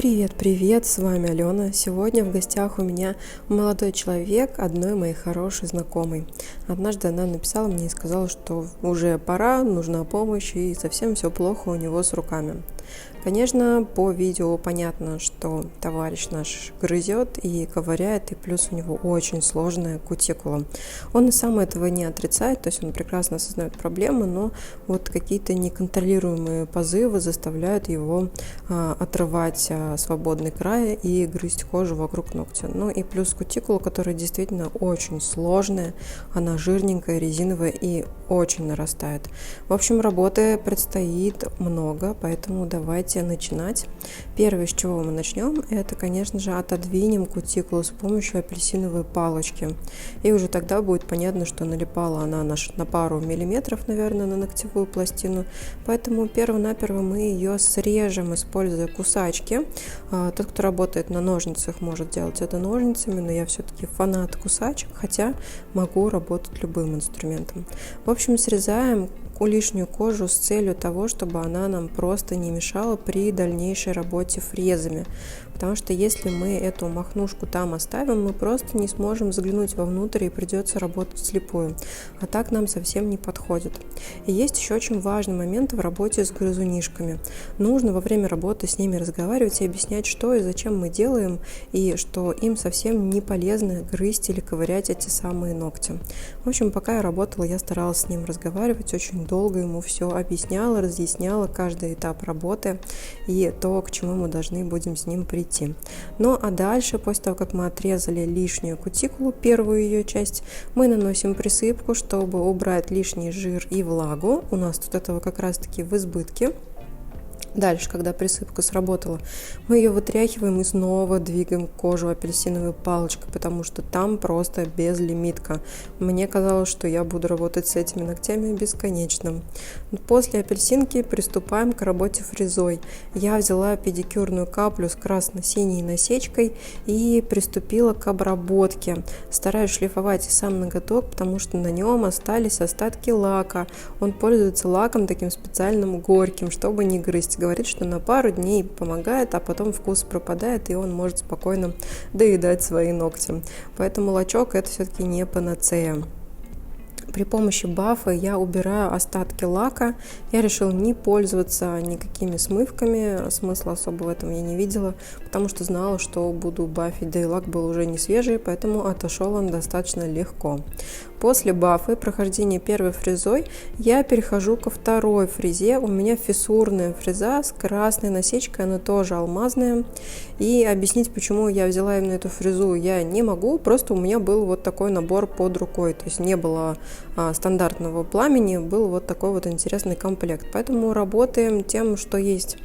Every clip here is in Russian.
Привет, с вами Алена. Сегодня в гостях у меня молодой человек, одной моей хорошей знакомой. Однажды она написала мне и сказала, что уже пора, нужна помощь и совсем все плохо у него с руками. Конечно, по видео понятно, что товарищ наш грызет и ковыряет, и плюс у него очень сложная кутикула. Он и сам этого не отрицает, то есть он прекрасно осознает проблему, но вот какие-то неконтролируемые позывы заставляют его отрывать свободный край и грызть кожу вокруг ногтя. Ну и плюс кутикула, которая действительно очень сложная, она жирненькая, резиновая и очень нарастает. В общем, работы предстоит много, поэтому давайте начинать. Первое, с чего мы начнем, это, конечно же, отодвинем кутикулу с помощью апельсиновой палочки. И уже тогда будет понятно, что налипала она на пару миллиметров, наверное, на ногтевую пластину. Поэтому перво-наперво мы ее срежем, используя кусачки. Тот, кто работает на ножницах, может делать это ножницами, но я все-таки фанат кусачек, хотя могу работать любым инструментом. В общем, срезаем лишнюю кожу с целью того, чтобы она нам просто не мешала при дальнейшей работе фрезами. Потому что если мы эту махнушку там оставим, мы просто не сможем заглянуть вовнутрь и придется работать вслепую. А так нам совсем не подходит. И есть еще очень важный момент в работе с грызунишками. Нужно во время работы с ними разговаривать и объяснять, что и зачем мы делаем, и что им совсем не полезно грызть или ковырять эти самые ногти. В общем, пока я работала, я старалась с ним разговаривать, очень долго ему все объясняла, разъясняла каждый этап работы и то, к чему мы должны будем с ним прийти. Ну а дальше, после того, как мы отрезали лишнюю кутикулу, первую ее часть, мы наносим присыпку, чтобы убрать лишний жир и влагу. У нас тут этого как раз-таки в избытке. Дальше, когда присыпка сработала, мы ее вытряхиваем и снова двигаем кожу апельсиновой палочкой, потому что там просто безлимитка. Мне казалось, что я буду работать с этими ногтями бесконечно. После апельсинки приступаем к работе фрезой. Я взяла педикюрную каплю с красно-синей насечкой и приступила к обработке. Стараюсь шлифовать и сам ноготок, потому что на нем остались остатки лака. Он пользуется лаком таким специальным горьким, чтобы не грызть. Говорит, что на пару дней помогает, а потом вкус пропадает, и он может спокойно доедать свои ногти. Поэтому лачок это все-таки не панацея. При помощи бафа я убираю остатки лака. Я решила не пользоваться никакими смывками. Смысла особо в этом я не видела, потому что знала, что буду бафить, да и лак был уже не свежий, поэтому отошел он достаточно легко. После бафа и прохождения первой фрезой я перехожу ко второй фрезе. У меня фиссурная фреза с красной насечкой, она тоже алмазная. И объяснить, почему я взяла именно эту фрезу, я не могу. Просто у меня был вот такой набор под рукой. То есть не было стандартного пламени, был вот такой вот интересный комплект. Поэтому работаем тем, что есть.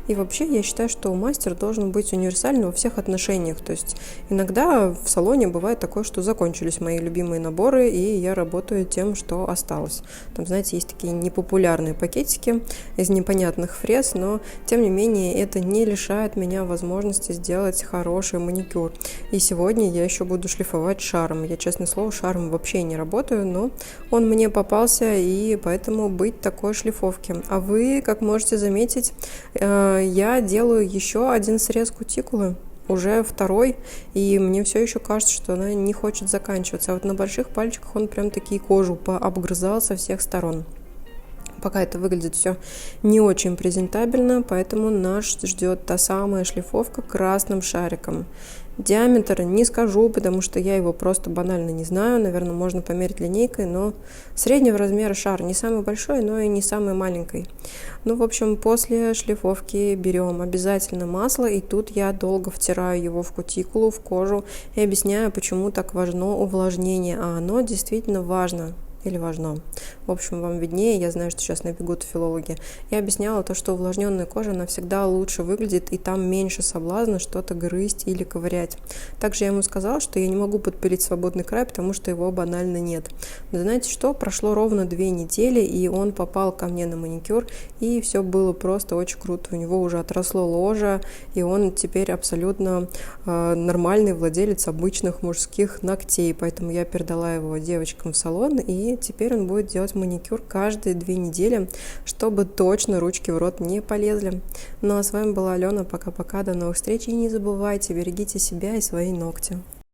И вообще я считаю, что мастер должен быть универсальным во всех отношениях. То есть иногда в салоне бывает такое, что закончились мои любимые наборы, и я работаю тем, что осталось. Там, знаете, есть такие непопулярные пакетики из непонятных фрез, но тем не менее это не лишает меня возможности сделать хороший маникюр. И сегодня я еще буду шлифовать шаром. Я, честное слово, шаром вообще не работаю, но он мне попался, и поэтому быть такой шлифовки. А вы, как можете заметить, я делаю еще один срез кутикулы, уже второй, и мне все еще кажется, что она не хочет заканчиваться. А вот на больших пальчиках он прям такие кожу пообгрызал со всех сторон. Пока это выглядит все не очень презентабельно, поэтому нас ждет та самая шлифовка красным шариком. Диаметр не скажу, потому что я его просто банально не знаю. Наверное, можно померить линейкой, но среднего размера шар. Не самый большой, но и не самый маленький. Ну, в общем, после шлифовки берем обязательно масло, и тут я долго втираю его в кутикулу, в кожу и объясняю, почему так важно увлажнение. А оно действительно важно. Или важно. В общем, вам виднее, я знаю, что сейчас набегут филологи. Я объясняла то, что увлажненная кожа, она всегда лучше выглядит, и там меньше соблазна что-то грызть или ковырять. Также я ему сказала, что я не могу подпилить свободный край, потому что его банально нет. Но знаете что? Прошло ровно 2 недели, и он попал ко мне на маникюр, и все было просто очень круто. У него уже отросло ложе, и он теперь абсолютно нормальный владелец обычных мужских ногтей. Поэтому я передала его девочкам в салон, и и теперь он будет делать маникюр каждые 2 недели, чтобы точно ручки в рот не полезли. Ну а с вами была Алена, пока-пока, до новых встреч, и не забывайте, берегите себя и свои ногти.